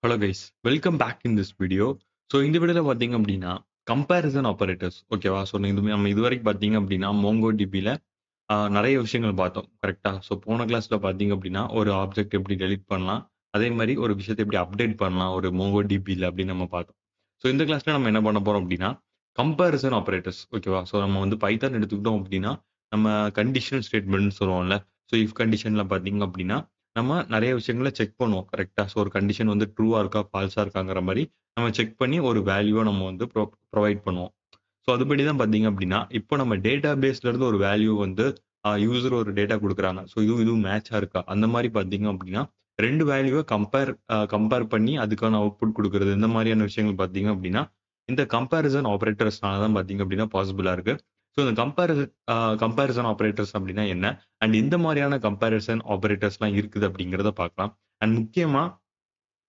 Hello guys, welcome back in this video. So இந்த வீடியோவில் பார்த்தீங்க அப்படின்னா கம்பேரிசன் ஆப்பரேட்டர்ஸ் ஓகேவா. ஸோ நம்ம இதுவரைக்கும் பார்த்தீங்க அப்படின்னா மோங்கோ டிபியில் நிறைய விஷயங்கள் பார்த்தோம் கரெக்டாக. ஸோ போன கிளாஸில் பார்த்தீங்க அப்படின்னா ஒரு ஆப்ஜெக்ட் எப்படி டெலிட் பண்ணலாம், அதே மாதிரி ஒரு விஷயத்தை எப்படி அப்டேட் பண்ணலாம் ஒரு மோங்கோ டிபியில் அப்படின்னு நம்ம பார்த்தோம். ஸோ இந்த கிளாஸில் நம்ம என்ன பண்ண போகிறோம் அப்படின்னா கம்பேரிசன் ஆப்பரேட்டர்ஸ் ஓகேவா. ஸோ நம்ம வந்து பைத்தான் எடுத்துக்கிட்டோம் அப்படின்னா நம்ம கண்டிஷனல் ஸ்டேட்மெண்ட்னு சொல்லுவோம்ல. ஸோ இஃப் கண்டிஷனில் பார்த்தீங்க அப்படின்னா நம்ம நிறைய விஷயங்கள செக் பண்ணுவோம் கரெக்ட்டா. ஸோ ஒரு கண்டிஷன் வந்து ட்ரூவா இருக்கா, ஃபால்ஸா இருக்காங்கிற மாரி நம்ம செக் பண்ணி ஒரு வேல்யூவ நம்ம வந்து ப்ரொவைட் பண்ணுவோம். ஸோ அதுபடி தான் பார்த்தீங்க அப்படின்னா, இப்போ நம்ம டேட்டா பேஸ்ல இருந்து ஒரு வேல்யூ வந்து யூசர் ஒரு டேட்டா குடுக்குறாங்க. ஸோ இதுவும் மேட்ச்சா இருக்கா? அந்த மாரி பார்த்தீங்க அப்படின்னா 2 வேல்யூவ கம்பேர் பண்ணி அதுக்கான அவுட்புட் குடுக்குறது. இந்த மாரியான விஷயங்கள் பார்த்தீங்க அப்படின்னா, இந்த கம்பேரிசன் ஆப்பரேட்டர்ஸ்னால தான் பார்த்தீங்க அப்படின்னா பாசிபிளா இருக்கு. ஸோ இந்த கம்பேரிசன் ஆப்பரேட்டர்ஸ் அப்படின்னா என்ன? அண்ட் இந்த மாரியான கம்பேரிசன் ஆப்பரேட்டர்ஸ்லாம் இருக்குது அப்படிங்கிறத பார்க்கலாம். அண்ட் முக்கியமா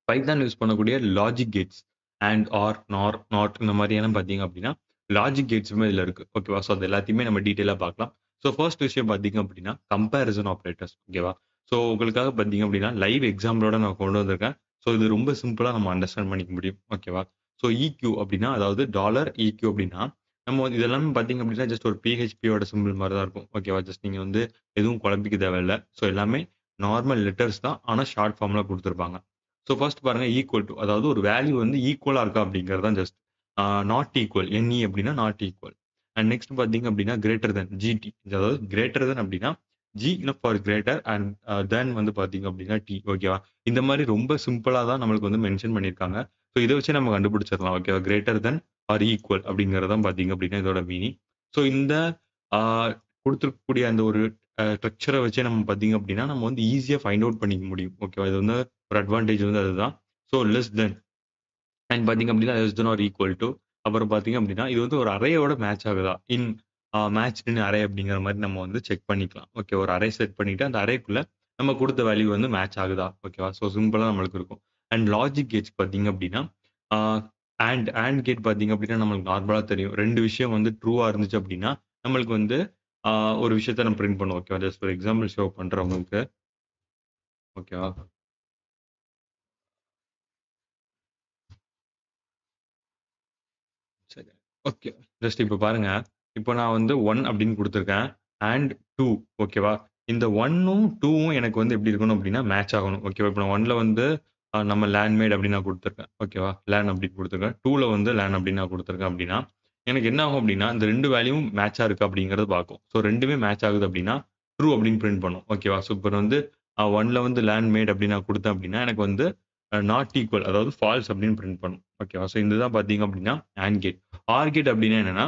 பைதான் யூஸ் பண்ணக்கூடிய லாஜிக் கேட்ஸ் அண்ட், ஆர், நார், நாட் இந்த மாரியான பார்த்தீங்க அப்படின்னா, லாஜிக் கேட்ஸுமே இதுல இருக்கு. ஓகேவா? ஸோ அது எல்லாத்தையுமே நம்ம டீட்டெயிலா பார்க்கலாம். ஸோ ஃபர்ஸ்ட் விஷயம் பார்த்தீங்க அப்படின்னா, கம்பேரிசன் ஆப்பரேட்டர்ஸ் ஓகேவா? ஸோ உங்களுக்காக பார்த்தீங்க அப்படின்னா, லைவ் எக்ஸாம்பிளோட நான் கொண்டு வந்திருக்கேன். ஸோ இது ரொம்ப சிம்பிளா நம்ம அண்டர்ஸ்டாண்ட் பண்ணிக்க முடியும். ஓகேவா? ஸோ ஈக்யூ அப்படின்னா, அதாவது டாலர் ஈக்யூ அப்படின்னா, நம்ம வந்து இது எல்லாமே பார்த்தீங்க அப்படின்னா, ஜஸ்ட் ஒரு பிஹெச்பியோட சிம்பிள் மாரி தான் இருக்கும். ஓகேவா? ஜஸ்ட் நீங்க வந்து எதுவும் குழப்பிக்க தேவையில்ல. ஸோ எல்லாமே நார்மல் லெட்டர்ஸ் தான். ஆனா ஷார்ட் ஃபார்ம்ல குடுத்திருப்பாங்க. ஸோ ஃபர்ஸ்ட் பாருங்க ஈக்குவல் டூ, அதாவது ஒரு வேல்யூ வந்து ஈக்குவலா இருக்கா அப்படிங்கிறது தான் ஜஸ்ட். நாட் ஈக்குவல் என்இ அப்படின்னா நாட் ஈக்குவல். அண்ட் நெக்ஸ்ட் பார்த்தீங்க அப்படின்னா கிரேட்டர் தென் ஜிடி, அதாவது கிரேட்டர் தென் அப்படின்னா G for greater and then வந்து பார்த்தீங்க அப்படின்னா டி ஓகேவா. இந்த மாதிரி ரொம்ப சிம்பிளா தான் நம்மளுக்கு வந்து மென்ஷன் பண்ணியிருக்காங்க. ஸோ இதை வச்சு நம்ம கண்டுபிடிச்சிடலாம் ஓகேவா. கிரேட்டர் தென் ஆர் ஈக்குவல் அப்படிங்கிறது தான் பார்த்தீங்க அப்படின்னா இதோட மீனிங். ஸோ இந்த கொடுத்துருக்கக்கூடிய அந்த ஒரு ஸ்ட்ரக்சரை வச்சே நம்ம பார்த்தீங்க அப்படின்னா நம்ம வந்து ஈஸியா ஃபைண்ட் அவுட் பண்ணிக்க முடியும் ஓகேவா. இது வந்து ஒரு அட்வான்டேஜ் வந்து அதுதான். ஸோ லெஸ் தென் அண்ட் பார்த்தீங்க அப்படின்னா less than or equal to, அப்புறம் பார்த்தீங்க அப்படின்னா இது வந்து ஒரு அரேயோட மேட்ச் ஆகுதா இன் மேட்ச் இன் அரே அப்படிங்கிற மாதிரி நம்ம வந்து செக் பண்ணிக்கலாம். ஓகே, ஒரு அரே செட் பண்ணிட்டு அந்த அரேக்குள்ள நம்ம கொடுத்த வேல்யூ வந்து மேட்ச் ஆகுதா ஓகேவா. ஸோ சிம்பிளா நம்மளுக்கு இருக்கும். அண்ட் லாஜிக் கேட்ஸ் பார்த்தீங்க அப்படின்னா அண்ட் கேட் பார்த்தீங்க அப்படின்னா நம்மளுக்கு நார்மலா தெரியும். ரெண்டு விஷயம் வந்து ட்ரூவா இருந்துச்சு அப்படின்னா நம்மளுக்கு வந்து ஒரு விஷயத்த நம்ம பிரிண்ட் பண்ணுவோம். ஓகேவா. ஜஸ்ட் ஒரு எக்ஸாம்பிள் ஷோ பண்றேன் உங்களுக்கு. ஓகேவா. சரி. ஓகே. ஜஸ்ட் இப்ப பாருங்க. இப்போ நான் வந்து 1 அப்படின்னு குடுத்துருக்கேன். அண்ட் 2 ஓகேவா? இந்த 1ம் 2ம் எனக்கு வந்து எப்படி இருக்கணும் அப்படின்னா மேட்ச் ஆகணும். ஓகேவா? இப்ப நான் 1ல வந்து நம்ம லேண்ட்மேட் அப்படின்னு நான் குடுத்துருக்கேன். ஓகேவா? லேன் அப்படின்னு குடுத்துருக்கேன். 2ல வந்து லேன் அப்படின்னு நான் குடுத்துருக்கேன் அப்படின்னா, எனக்கு என்ன ஆகும் அப்படின்னா, இந்த 2 வேல்யூவும் மேட்ச்சா இருக்கா அப்படிங்கிறத பார்க்கும். ஸோ 2மே மேட்ச் ஆகுது அப்படின்னா, ட்ரூ அப்படின்னு பிரிண்ட் பண்ணும். ஓகேவா? ஸோ இப்ப வந்து 1ல வந்து லேண்ட்மேட் அப்படின்னு நான் குடுத்தேன் அப்படின்னா, எனக்கு வந்து நாட் ஈக்குவல், அதாவது ஃபால்ஸ் அப்படின்னு பிரிண்ட் பண்ணும். ஓகேவா? ஸோ இதுதான் பார்த்தீங்க அப்படின்னா ஆண்ட் கேட். ஆர் கேட் அப்டின்னா என்னன்னா,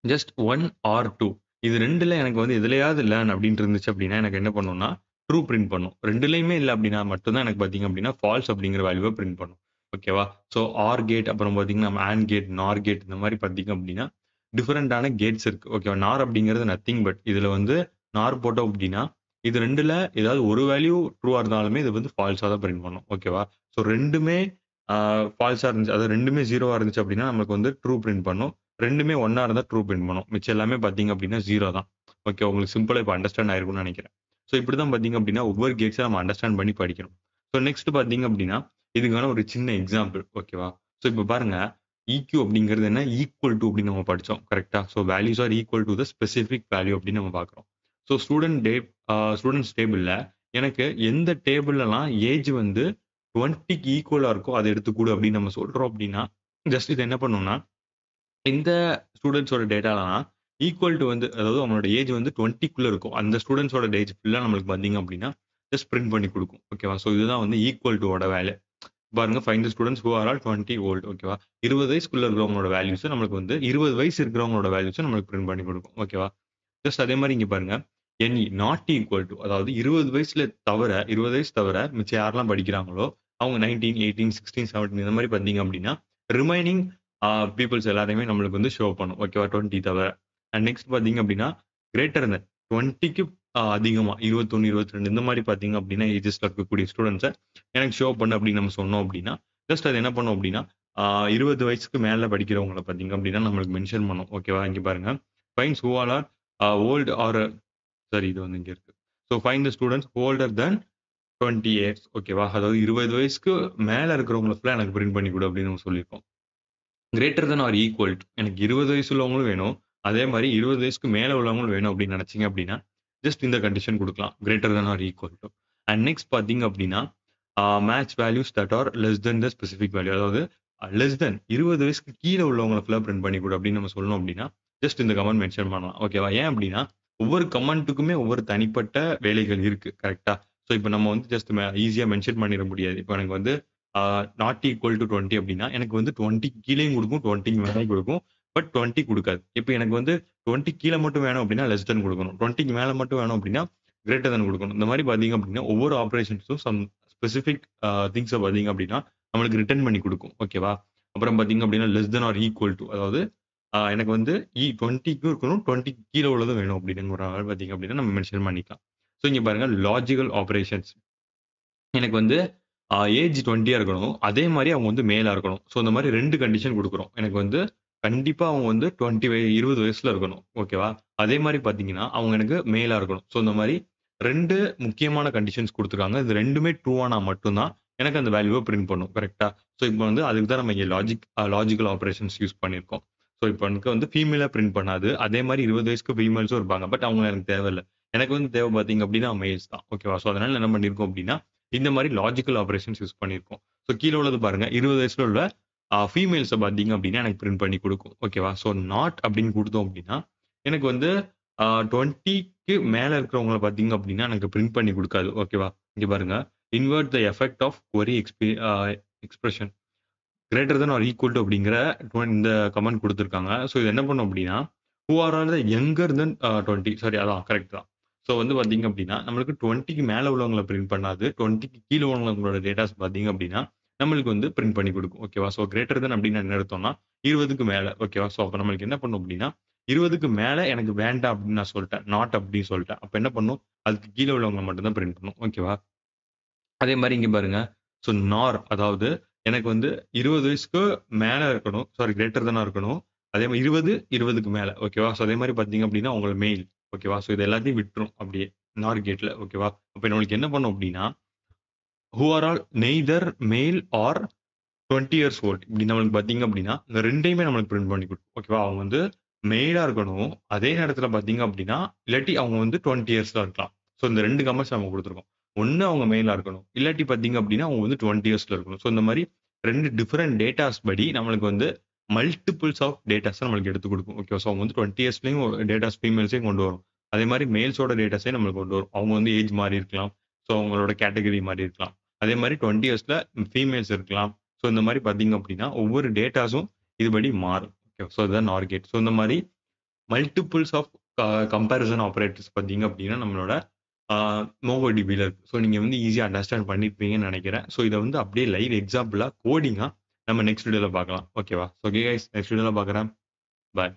ஜஸ்ட் 1 ஆர் 2 இது 2ல எனக்கு வந்து எதுலயாவது லேர்ன் அப்டின்ட்டு இருந்துச்சு அப்டின்னா, எனக்கு என்ன பண்ணும்னா, ட்ரூ பிரிண்ட் பண்ணும். 2லயுமே இல்ல அப்டின்னா மட்டும் தான் எனக்கு பார்த்தீங்க அப்டின்னா, ஃபால்ஸ் அப்டிங்கிற வேல்யூவ பிரிண்ட் பண்ணும். ஓகேவா? ஸோ ஆர் கேட், அப்புறம் பார்த்தீங்கன்னா, ஆண்ட் கேட், நார் கேட் இந்த மாரி பார்த்தீங்க அப்டின்னா, டிஃபரண்டான கேட்ஸ் இருக்கு. ஓகேவா? நார் அப்டிங்கிறது நத்திங் பட் இதுல வந்து நார் போட்டோம் அப்டின்னா, இது 2ல ஏதாவது ஒரு வேல்யூ ட்ரூவா இருந்தாலுமே இது வந்து ஃபால்ஸா தான் பிரிண்ட் பண்ணும். ஓகேவா? ஸோ 2மே ஆ ஃபால்ஸா இருந்துச்சு. அதாவது 2மே 0வா இருந்துச்சு அப்டின்னா, நமக்கு வந்து ட்ரூ பிரிண்ட் பண்ணும். 2மே 1 இருந்தா ட்ரூ பிரிண்ட் பண்ணும். மிச்சம் எல்லாமே பார்த்தீங்க அப்டின்னா 0 தான். ஓகே, உங்களுக்கு சிம்பிளா இப்ப அண்டர்ஸ்டாண்ட் ஆயிருக்கும்னு நெனைக்கிறேன். ஸோ இப்படிதான் பார்த்தீங்க அப்டின்னா, ஒவ்வொரு கேட்ஸா நம்ம அண்டர்ஸ்டாண்ட் பண்ணி படிக்கணும். ஸோ நெக்ஸ்ட் பார்த்தீங்க அப்டின்னா, இதுக்கான ஒரு சின்ன எக்ஸாம்பிள் ஓகேவா? ஸோ இப்ப பாருங்க, ஈக்யூ அப்படிங்கிறது என்ன? ஈக்குவல் டூ அப்படின்னு நம்ம படிச்சோம். கரெக்ட்டா? So values are equal to the specific value அப்படின்னு நம்ம பார்க்குறோம். ஸோ ஸ்டூடண்ட்ஸ் டேபிள்ல எனக்கு எந்த டேபிள்லலாம் ஏஜ் வந்து 20க்கு ஈக்குவலா இருக்கோ, அத எடுத்து குடு அப்படின்னு நம்ம சொல்றோம் அப்படின்னா, ஜஸ்ட் இது என்ன பண்ணும்னா, இந்த ஸ்டூடண்ட்ஸோட டேட்டாலாம் ஈக்குவல் டூ வந்து, அதாவது அவங்களோட ஏஜ் வந்து 20க்குள்ள இருக்கும். அந்த ஸ்டூடண்ட்ஸோட ஏஜ் ஃபுல்லா நம்மளுக்கு பார்த்தீங்க அப்படின்னா, ஜஸ்ட் பிரிண்ட் பண்ணி குடுக்கும். ஓகேவா? ஸோ இதுதான் வந்து ஈக்குவல் டூவோட வேலை. பாருங்க, find the students who are all 20 old ஓகேவா? 20 வயசுக்குள்ள இருக்கிறவங்களோட வேல்யூஸ் நம்மளுக்கு வந்து 20 வயசு இருக்கிறவங்களோட வேல்யூஸ நம்மளுக்கு பிரிண்ட் பண்ணி குடுக்கும். ஓகேவா? ஜஸ்ட் அதே மாரி இங்க பாருங்க. என்இ நாட் ஈக்குவல் டூ, அதாவது 20 வயசுல தவிர 20 வயசு தவிர மிச்சம் யாரெல்லாம் படிக்கிறாங்களோ, அவங்க 19, 18, 16, 17 இந்த மாரி பார்த்தீங்க அப்படின்னா, ரிமைனிங் பீப்பிள்ஸ் எல்லாரையுமே நம்மளுக்கு வந்து ஷோ பண்ணும். ஓகேவா? 20 தவிர. அண்ட் நெக்ஸ்ட் பார்த்தீங்க அப்படின்னா, கிரேட்டர் தென் 20க்கு அதிகமா 21, 22 இந்த மாரி பார்த்தீங்க அப்படின்னா, ஏஜஸ்ல இருக்கக்கூடிய ஸ்டூடண்ட்ஸ எனக்கு ஷோ பண்ணு அப்படின்னு நம்ம சொன்னோம் அப்படின்னா, ஜஸ்ட் அது என்ன பண்ணும் அப்படின்னா, 20 வயசுக்கு மேல படிக்கிறவங்கள பார்த்தீங்க அப்படின்னா, நம்மளுக்கு மென்ஷன் பண்ணும். ஓகேவா? இங்க பாருங்க. Finds who all are old are, sorry இது வந்து இங்க இருக்கு. So find the students older than 20 years ஓகேவா? அதாவது 20 வயசுக்கு மேல இருக்கிறவங்கள ஃபுல்லா எனக்கு பிரிண்ட் பண்ணி குடு அப்படின்னு நம்ம சொல்லியிருக்கோம். Greater than or equal to எனக்கு 20 வயசு உள்ளவங்களும் வேணும். அதே மாரி 20 வயசுக்கு மேல உள்ளவங்களும் வேணும் அப்படின்னு நினைச்சீங்க அப்படின்னா, ஜஸ்ட் இந்த கண்டிஷன் குடுக்கலாம். Greater than or equal to. And next பார்த்தீங்க அப்படின்னா, match values that are less than the specific value. அதாவது லெஸ் தென் 20 வயசுக்கு கீழ உள்ளவங்கள ஃபுல்லா பிரிண்ட் பண்ணி குடு அப்படின்னு நம்ம சொல்லணும் அப்படின்னா, ஜஸ்ட் இந்த கமெண்ட் மென்ஷன் பண்ணலாம். ஓகேவா? ஏன் அப்படின்னா, ஒவ்வொரு கமெண்ட்டுக்குமே ஒவ்வொரு தனிப்பட்ட வேலைகள் இருக்கு. கரெக்ட்டா? ஸோ இப்ப நம்ம வந்து ஜஸ்ட் ஈஸியா மென்ஷன் பண்ணிற முடியாது. இப்ப எனக்கு வந்து நாட் ஈக்குவல் டூ 20 அப்படின்னா, எனக்கு வந்து 20 கீழயும் குடுக்கும், 20க்கு மேலயும் குடுக்கும். பட் 20 குடுக்காது. இப்ப எனக்கு வந்து 20 கீழ மட்டும் வேணும் அப்படின்னா, லெஸ் தென் குடுக்கணும். 20க்கு மேல மட்டும் வேணும் அப்படின்னா, கிரேட்டர் தென் குடுக்கணும். இந்த மாரி பார்த்தீங்க அப்படின்னா, ஒவ்வொரு ஆப்பரேஷன்ஸும் சம் ஸ்பெசிஃபிக் திங்ஸ பார்த்தீங்க அப்படின்னா, நம்மளுக்கு ரிட்டர்ன் பண்ணி குடுக்கும். ஓகேவா? அப்புறம் பார்த்தீங்க அப்படின்னா, less than or equal to அதாவது எனக்கு வந்து 20க்கும் இருக்கணும், 20க்கு கீழ உள்ளதும் வேணும் அப்படின்னு ஒரு ஆள் பார்த்தீங்க அப்படின்னா, நம்ம மென்ஷன் பண்ணிக்கலாம். ஸோ இங்க பாருங்க லாஜிக்கல் ஆப்பரேஷன்ஸ். எனக்கு வந்து ஏஜ் 20யா இருக்கணும். அதே மாரி அவங்க வந்து மேலா இருக்கணும். ஸோ இந்த மாரி 2 கண்டிஷன் குடுக்குறோம். எனக்கு வந்து கண்டிப்பா அவங்க வந்து 20 வயசுல இருக்கணும். ஓகேவா? அதே மாரி பார்த்தீங்கன்னா, அவங்க எனக்கு மேலா இருக்கணும். ஸோ இந்த மாரி 2 முக்கியமான கண்டிஷன்ஸ் குடுத்துருக்காங்க. இது 2மே ட்ரூ ஆனா மட்டும் தான் எனக்கு அந்த வேல்யூவ பிரிண்ட் பண்ணும். கரெக்ட்டா? ஸோ இப்போ வந்து அதுக்கு தான் நம்ம இங்க லாஜிக்கல் ஆப்பரேஷன்ஸ் யூஸ் பண்ணியிருக்கோம். ஸோ இப்போ எனக்கு வந்து ஃபீமேலா பிரிண்ட் பண்ணாது. அதே மாரி 20 வயசுக்கு ஃபீமேல்ஸும் இருப்பாங்க. பட் அவங்க எனக்கு தேவையில்ல. எனக்கு வந்து தேவை பார்த்தீங்க அப்டின்னா மேல்ஸ் தான். ஓகேவா? ஸோ அதனால என்ன பண்ணியிருக்கோம் அப்டின்னா இந்த மாரி லாஜிக்கல் ஆப்பரேஷன்ஸ் யூஸ் பண்ணியிருக்கோம். ஸோ கீழ உள்ளது பாருங்க. 20 வயசுல உள்ள ஃபீமேல்ஸ பார்த்தீங்க அப்டின்னா, எனக்கு பிரிண்ட் பண்ணி குடுக்கும். ஓகேவா? ஸோ நாட் அப்டின்னு குடுத்தோம் அப்டின்னா, எனக்கு வந்து 20க்கு மேல இருக்கிறவங்கள பார்த்தீங்க அப்டின்னா, எனக்கு பிரிண்ட் பண்ணி குடுக்காது. ஓகேவா? இங்க பாருங்க. Invert the effect of query expression greater than or equal to அப்படிங்கிற இந்த கமெண்ட் குடுத்துருக்காங்க. ஸோ இது என்ன பண்ணும் அப்படின்னா, who are all the younger than 20 sorry அதான் கரெக்ட் தான். ஸோ வந்து பார்த்தீங்க அப்படின்னா, நம்மளுக்கு 20க்கு மேல உள்ளவங்கள பிரிண்ட் பண்ணாது. 20க்கு கீழ உள்ளவங்களோட டேட்டாஸ் பார்த்தீங்க அப்படின்னா, நம்மளுக்கு வந்து பிரிண்ட் பண்ணி குடுக்கும். ஓகேவா? ஸோ கிரேட்டர் தென் அப்படின்னு என்ன எடுத்தோம்னா, 20க்கு மேல. ஓகேவா? ஸோ அப்ப நம்மளுக்கு என்ன பண்ணும் அப்படின்னா, 20க்கு மேல எனக்கு வேண்டாம் அப்படின்னு நான் சொல்ட்டேன். நாட் அப்படின்னு சொல்ட்டேன். அப்ப என்ன பண்ணும்? அதுக்கு கீழ உள்ளவங்கள மட்டும் தான் பிரிண்ட் பண்ணும். ஓகேவா? அதே மாரி இங்க பாருங்க. ஸோ நார் அதாவது எனக்கு வந்து 20 வயசுக்கு மேல இருக்கணும். சாரி கிரேட்டர் தென்னா இருக்கணும். அதே மாரி 20, 20க்கு மேல. ஓகேவா? ஸோ அதே மாரி பார்த்தீங்க அப்டின்னா, உங்கள மெயில். ஓகேவா? ஸோ இது எல்லாத்தையும் விட்டுரும் அப்டியே. நார் கேட்ல. ஓகேவா? அப்ப நம்மளுக்கு என்ன பண்ணும் அப்டின்னா, who are all neither male or 20 years old. இப்படி நம்மளுக்கு பார்த்தீங்க அப்படின்னா, இந்த 2யுமே நம்மளுக்கு பிரிண்ட் பண்ணி குடுக்கும். ஓகேவா? அவங்க வந்து மெயிலா இருக்கணும். அதே நேரத்தில பார்த்தீங்க அப்படின்னா, இல்லாட்டி அவங்க வந்து 20 இயர்ஸ்ல இருக்கலாம். ஸோ இந்த 2 கமெண்ட்ஸ் நம்ம குடுத்துருக்கோம். ஒண்ணு அவங்க மெயிலா இருக்கணும். இல்லாட்டி பார்த்தீங்க அப்படின்னா, அவங்க வந்து 20 இயர்ஸ்ல இருக்கணும். ஸோ இந்த மாரி 2 டிஃபரெண்ட் டேட்டாஸ் படி நம்மளுக்கு வந்து மல்டிபிள்ஸ் ஆஃப் டேட்டாஸ நம்மளுக்கு எடுத்துக் குடுக்கும். ஓகேவா? ஸோ அவங்க வந்து 20 இயர்ஸ்லயும் டேட்டாஸ் ஃபீமேல்ஸையும் கொண்டு வரும். அதே மாரி மேல்ஸோட டேட்டாஸையும் நம்மளுக்கு கொண்டு வரும். அவங்க வந்து ஏஜ் மாறி இருக்கலாம். ஸோ அவங்களோட கேட்டகரி மாறி இருக்கலாம். அதே மாரி 20 இயர்ஸ்ல ஃபீமேல்ஸ் இருக்கலாம். ஸோ இந்த மாரி பார்த்தீங்க அப்படின்னா, ஒவ்வொரு டேட்டாஸும் இதுபடி மாறும். ஓகே. ஸோ இதுதான் நார் கேட். ஸோ இந்த மாரி மல்டிபிள்ஸ் ஆஃப் கம்பேரிசன் ஆப்பரேட்டர்ஸ் பார்த்தீங்க அப்படின்னா, நம்மளோட ஆ மோங்கோடிபில இருக்கு. ஸோ நீங்க வந்து ஈஸியா அண்டர்ஸ்டாண்ட் பண்ணியிருப்பீங்கன்னு நெனைக்கிறேன். ஸோ இத வந்து அப்படியே லைவ் எக்ஸாம்பிளா கோடிங்கா நம்ம நெக்ஸ்ட் வீடியோல பார்க்கலாம். ஓகேவா? ஸோ ஓகே கைஸ் நெக்ஸ்ட் வீடியோல பார்க்குறேன். பாய்.